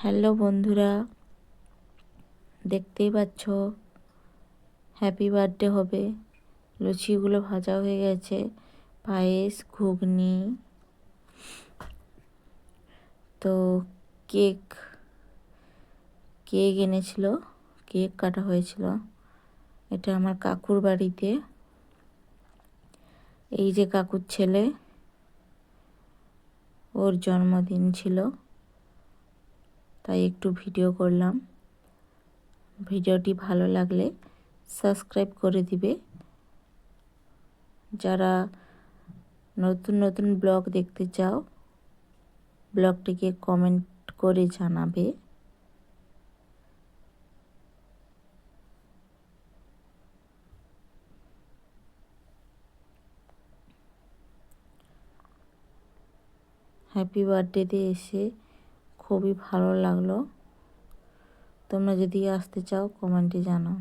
Hello বন্ধুরা, দেখতেই পাচ্ছ হ্যাপি বার্থডে হবে। লুচিগুলো ভাজা হয়ে গেছে, পায়েস, ঘুগনি, তো কেক কেক এনেছিল, কেক কাটা হয়েছিল। এটা আমার কাকুর বাড়িতে। এই যে কাকুর ছেলে, ওর জন্মদিন ছিল, তাই একটু ভিডিও করলাম। ভিডিওটি ভালো লাগলে সাবস্ক্রাইব করে দিবে। যারা নতুন নতুন ব্লগ দেখতে চাও, ব্লগটিকে কমেন্ট করে জানাবে। হ্যাপি বার্থডেতে এসে খুবই ভালো লাগলো। তোমরা যদি আসতে চাও কমেন্টে জানাও।